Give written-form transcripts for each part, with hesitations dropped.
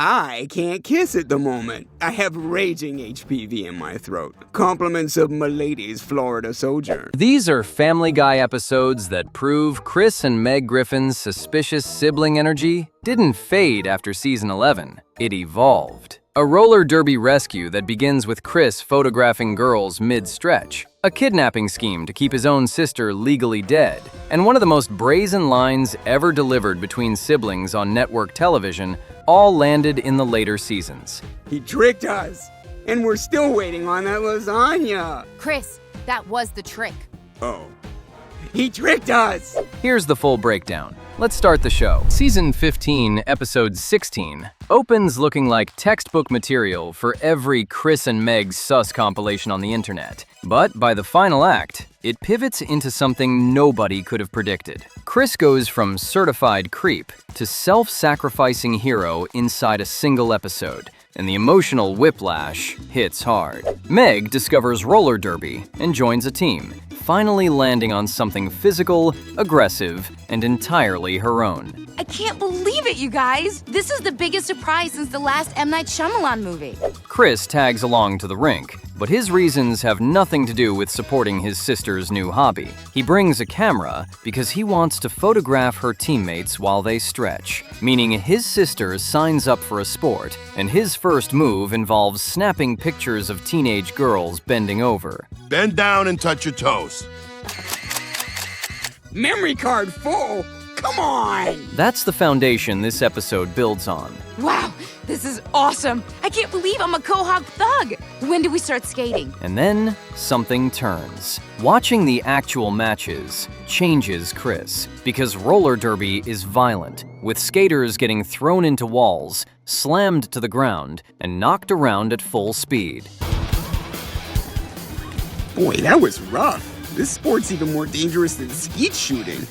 I can't kiss at the moment. I have raging HPV in my throat. Compliments of Milady's Florida sojourn. These are Family Guy episodes that prove Chris and Meg Griffin's suspicious sibling energy didn't fade after season 11. It evolved. A roller derby rescue that begins with Chris photographing girls mid-stretch, a kidnapping scheme to keep his own sister legally dead, and one of the most brazen lines ever delivered between siblings on network television all landed in the later seasons. He tricked us, and we're still waiting on that lasagna. Chris, that was the trick. Oh, he tricked us! Here's the full breakdown. Let's start the show. Season 15, episode 16, opens looking like textbook material for every Chris and Meg sus compilation on the internet. But by the final act, it pivots into something nobody could have predicted. Chris goes from certified creep to self-sacrificing hero inside a single episode, and the emotional whiplash hits hard. Meg discovers roller derby and joins a team, finally landing on something physical, aggressive, and entirely her own. I can't believe it, you guys! This is the biggest surprise since the last M. Night Shyamalan movie. Chris tags along to the rink, but his reasons have nothing to do with supporting his sister's new hobby. He brings a camera because he wants to photograph her teammates while they stretch, meaning his sister signs up for a sport, and his first move involves snapping pictures of teenage girls bending over. Bend down and touch your toes. Memory card full? Come on! That's the foundation this episode builds on. Wow, this is awesome! I can't believe I'm a Quahog thug! When do we start skating? And then something turns. Watching the actual matches changes Chris, because roller derby is violent, with skaters getting thrown into walls, slammed to the ground, and knocked around at full speed. Boy, that was rough. This sport's even more dangerous than skeet shooting.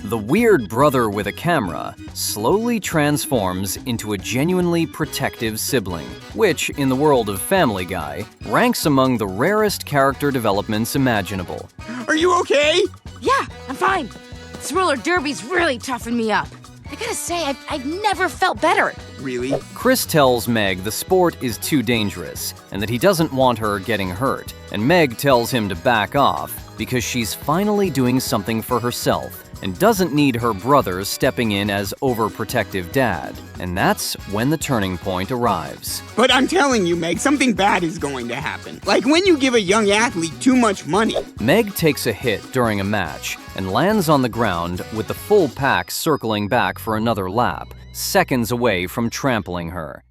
The weird brother with a camera slowly transforms into a genuinely protective sibling, which, in the world of Family Guy, ranks among the rarest character developments imaginable. Are you okay? Yeah, I'm fine. This roller derby's really toughened me up. I gotta say, I've never felt better. Really? Chris tells Meg the sport is too dangerous and that he doesn't want her getting hurt, and Meg tells him to back off because she's finally doing something for herself and doesn't need her brother stepping in as overprotective dad. And that's when the turning point arrives. But I'm telling you, Meg, something bad is going to happen. Like when you give a young athlete too much money. Meg takes a hit during a match and lands on the ground with the full pack circling back for another lap, seconds away from trampling her.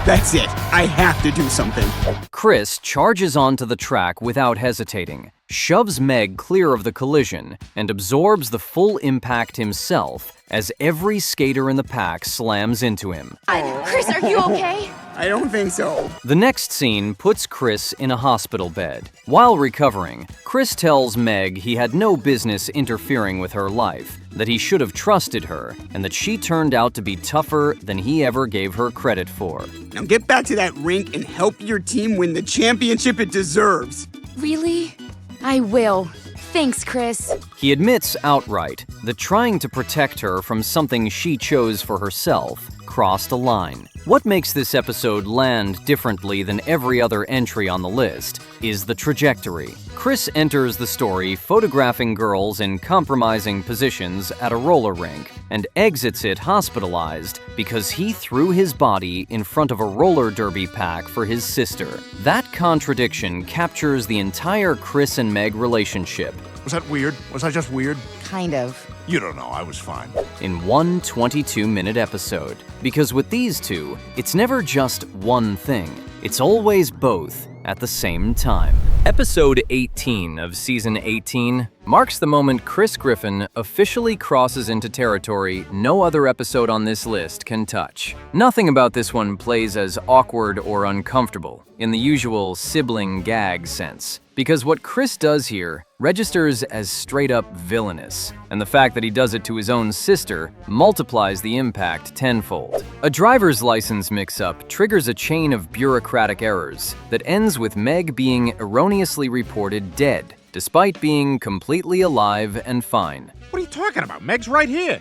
That's it. I have to do something. Chris charges onto the track without hesitating, shoves Meg clear of the collision, and absorbs the full impact himself as every skater in the pack slams into him. Chris, are you okay? I don't think so. The next scene puts Chris in a hospital bed. While recovering, Chris tells Meg he had no business interfering with her life, that he should have trusted her, and that she turned out to be tougher than he ever gave her credit for. Now get back to that rink and help your team win the championship it deserves. Really? I will. Thanks, Chris. He admits outright that trying to protect her from something she chose for herself crossed a line. What makes this episode land differently than every other entry on the list is the trajectory. Chris enters the story photographing girls in compromising positions at a roller rink and exits it hospitalized because he threw his body in front of a roller derby pack for his sister. That contradiction captures the entire Chris and Meg relationship. Was that weird? Was I just weird? Kind of. You don't know, I was fine. In one 22-minute episode. Because with these two, it's never just one thing. It's always both at the same time. Episode 18 of Season 18 marks the moment Chris Griffin officially crosses into territory no other episode on this list can touch. Nothing about this one plays as awkward or uncomfortable, in the usual sibling gag sense, because what Chris does here registers as straight-up villainous, and the fact that he does it to his own sister multiplies the impact tenfold. A driver's license mix-up triggers a chain of bureaucratic errors that ends with Meg being erroneously reported dead, despite being completely alive and fine. What are you talking about? Meg's right here.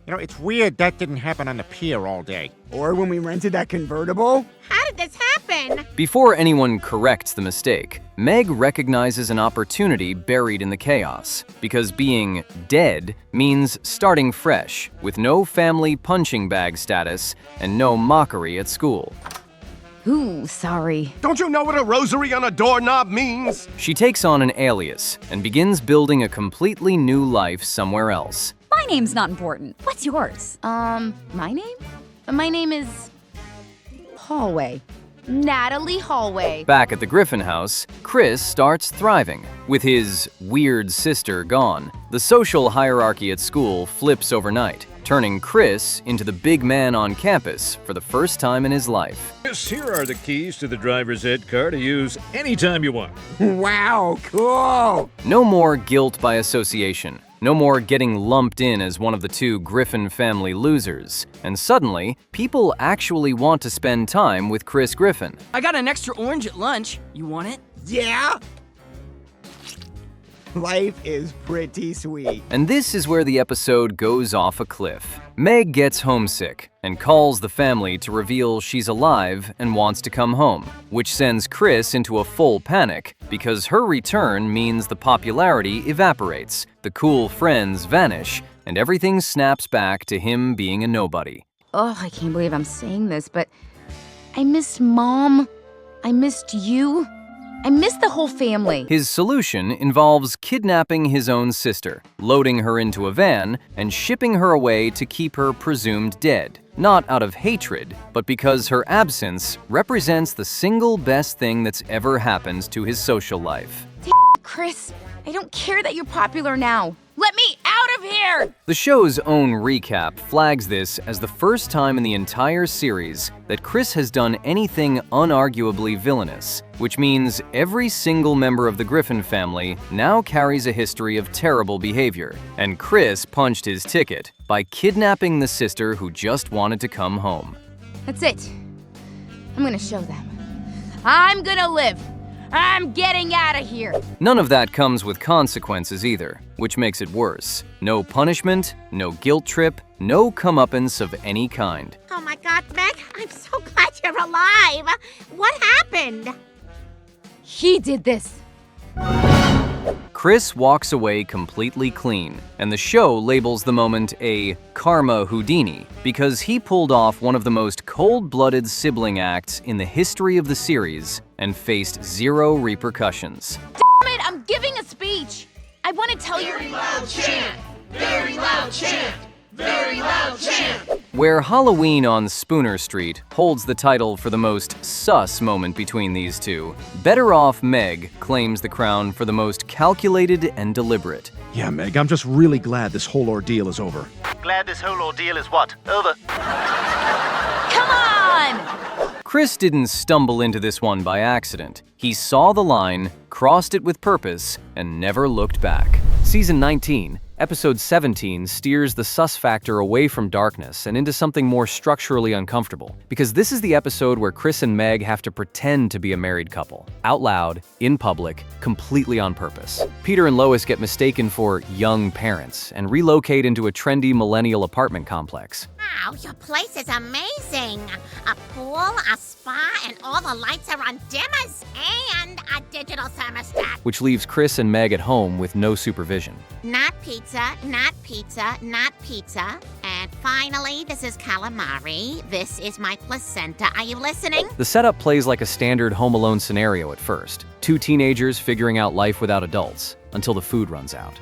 You know, it's weird that didn't happen on the pier all day. Or when we rented that convertible. How did this happen? Before anyone corrects the mistake, Meg recognizes an opportunity buried in the chaos, because being dead means starting fresh, with no family punching bag status and no mockery at school. Ooh, sorry. Don't you know what a rosary on a doorknob means? She takes on an alias and begins building a completely new life somewhere else. My name's not important. What's yours? My name? My name is Hallway. Natalie Hallway. Back at the Griffin house, Chris starts thriving. With his weird sister gone, the social hierarchy at school flips overnight, turning Chris into the big man on campus for the first time in his life. Yes, here are the keys to the driver's ed car to use anytime you want. Wow, cool. No more guilt by association. No more getting lumped in as one of the two Griffin family losers. And suddenly, people actually want to spend time with Chris Griffin. I got an extra orange at lunch. You want it? Yeah? Life is pretty sweet. And this is where the episode goes off a cliff. Meg gets homesick and calls the family to reveal she's alive and wants to come home, which sends Chris into a full panic because her return means the popularity evaporates, the cool friends vanish, and everything snaps back to him being a nobody. Oh, I can't believe I'm saying this, but I missed Mom. I missed you. I missed the whole family. His solution involves kidnapping his own sister, loading her into a van, and shipping her away to keep her presumed dead. Not out of hatred, but because her absence represents the single best thing that's ever happened to his social life. Chris, I don't care that you're popular now. Let me out of here! The show's own recap flags this as the first time in the entire series that Chris has done anything unarguably villainous, which means every single member of the Griffin family now carries a history of terrible behavior, and Chris punched his ticket by kidnapping the sister who just wanted to come home. That's it. I'm gonna show them. I'm gonna live. I'm getting out of here. None of that comes with consequences either, which makes it worse. No punishment, no guilt trip, no comeuppance of any kind. Oh my God, Meg, I'm so glad you're alive. What happened? He did this. Chris walks away completely clean, and the show labels the moment a karma Houdini because he pulled off one of the most cold-blooded sibling acts in the history of the series and faced zero repercussions. Damn it, I'm giving a speech. I want to tell you. Very loud chant! Very loud chant! Very loud chant! Where Halloween on Spooner Street holds the title for the most sus moment between these two, Better Off Meg claims the crown for the most calculated and deliberate. Yeah, Meg, I'm just really glad this whole ordeal is over. Glad this whole ordeal is what? Over. Come on! Chris didn't stumble into this one by accident. He saw the line, crossed it with purpose, and never looked back. Season 19, Episode 17 steers the sus factor away from darkness and into something more structurally uncomfortable, because this is the episode where Chris and Meg have to pretend to be a married couple, out loud, in public, completely on purpose. Peter and Lois get mistaken for young parents and relocate into a trendy millennial apartment complex. Wow, your place is amazing. A pool, a spa, and all the lights are on dimmers, and a digital thermostat. Which leaves Chris and Meg at home with no supervision. Not pizza, not pizza, not pizza. And finally, this is calamari. This is my placenta. Are you listening? The setup plays like a standard Home Alone scenario at first. Two teenagers figuring out life without adults, until the food runs out.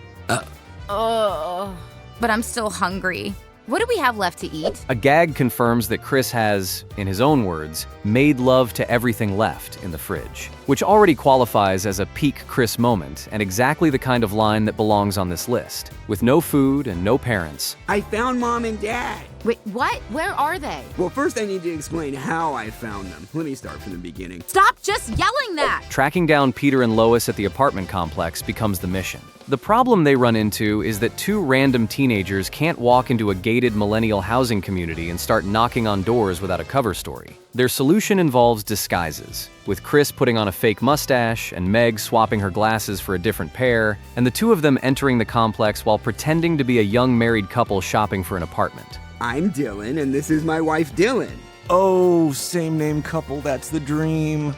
But I'm still hungry. What do we have left to eat? A gag confirms that Chris has, in his own words, made love to everything left in the fridge, which already qualifies as a peak Chris moment and exactly the kind of line that belongs on this list. With no food and no parents, I found Mom and Dad. Wait, what? Where are they? Well, first I need to explain how I found them. Let me start from the beginning. Stop just yelling that! Tracking down Peter and Lois at the apartment complex becomes the mission. The problem they run into is that two random teenagers can't walk into a gated millennial housing community and start knocking on doors without a cover story. Their solution involves disguises, with Chris putting on a fake mustache and Meg swapping her glasses for a different pair, and the two of them entering the complex while pretending to be a young married couple shopping for an apartment. I'm Dylan, and this is my wife, Dylan. Oh, same name couple, that's the dream.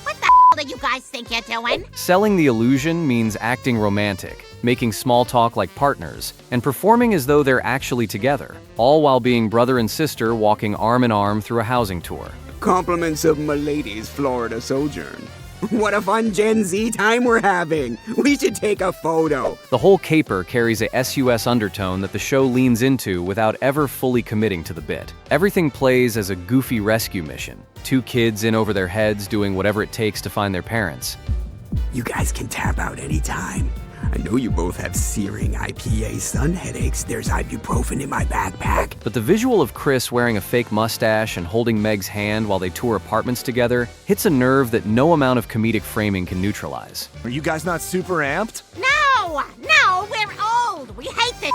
What the hell do you guys think you're doing? Selling the illusion means acting romantic, making small talk like partners, and performing as though they're actually together, all while being brother and sister walking arm in arm through a housing tour. Compliments of Milady's Florida sojourn. What a fun Gen Z time we're having! We should take a photo! The whole caper carries a SUS undertone that the show leans into without ever fully committing to the bit. Everything plays as a goofy rescue mission. Two kids in over their heads doing whatever it takes to find their parents. You guys can tap out anytime. I know you both have searing IPA sun headaches. There's ibuprofen in my backpack. But the visual of Chris wearing a fake mustache and holding Meg's hand while they tour apartments together hits a nerve that no amount of comedic framing can neutralize. Are you guys not super amped? No, we're old. We hate this.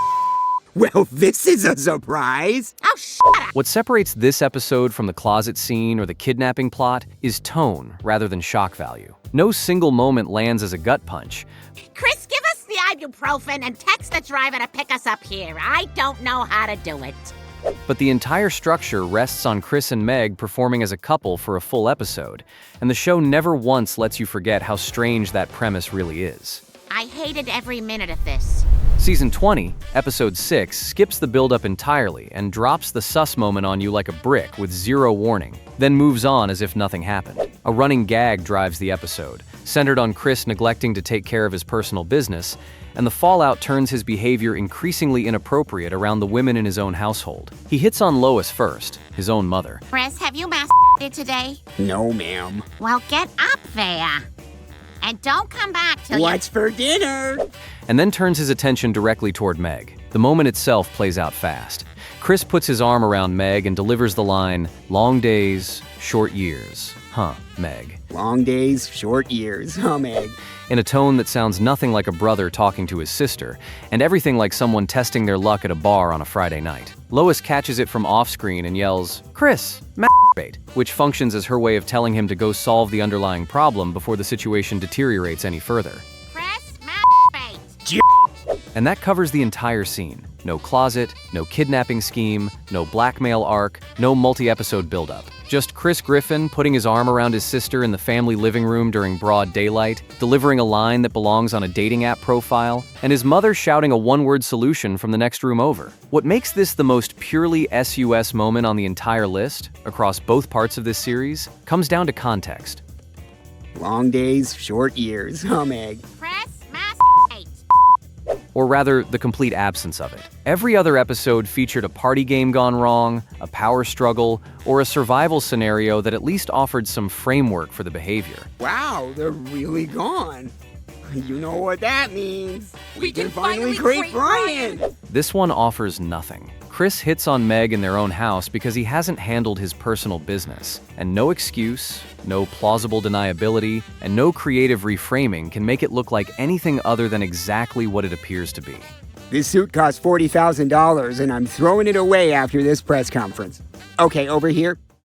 Well, this is a surprise. Oh, shut up. What separates this episode from the closet scene or the kidnapping plot is tone rather than shock value. No single moment lands as a gut punch. Chris, give us the ibuprofen and text the driver to pick us up here. I don't know how to do it. But the entire structure rests on Chris and Meg performing as a couple for a full episode, and the show never once lets you forget how strange that premise really is. I hated every minute of this. Season 20, Episode 6, skips the build-up entirely and drops the sus moment on you like a brick with zero warning, then moves on as if nothing happened. A running gag drives the episode, centered on Chris neglecting to take care of his personal business, and the fallout turns his behavior increasingly inappropriate around the women in his own household. He hits on Lois first, his own mother. Chris, have you masturbated today? No, ma'am. Well, get up there. And don't come back till What's for dinner? And then turns his attention directly toward Meg. The moment itself plays out fast. Chris puts his arm around Meg and delivers the line, "Long days, short years. Huh, Meg." Long days, short years, huh, Meg? In a tone that sounds nothing like a brother talking to his sister, and everything like someone testing their luck at a bar on a Friday night. Lois catches it from off-screen and yells, "Chris, masturbate," which functions as her way of telling him to go solve the underlying problem before the situation deteriorates any further. Chris, masturbate. And that covers the entire scene. No closet, no kidnapping scheme, no blackmail arc, no multi-episode buildup. Just Chris Griffin putting his arm around his sister in the family living room during broad daylight, delivering a line that belongs on a dating app profile, and his mother shouting a one-word solution from the next room over. What makes this the most purely SUS moment on the entire list, across both parts of this series, comes down to context. Long days, short years, huh, Meg? Chris, masturbate. Or rather, the complete absence of it. Every other episode featured a party game gone wrong, a power struggle, or a survival scenario that at least offered some framework for the behavior. Wow, they're really gone. You know what that means. We can finally greet Brian! This one offers nothing. Chris hits on Meg in their own house because he hasn't handled his personal business, and no excuse, no plausible deniability, and no creative reframing can make it look like anything other than exactly what it appears to be. This suit cost $40,000 and I'm throwing it away after this press conference. Okay, over here.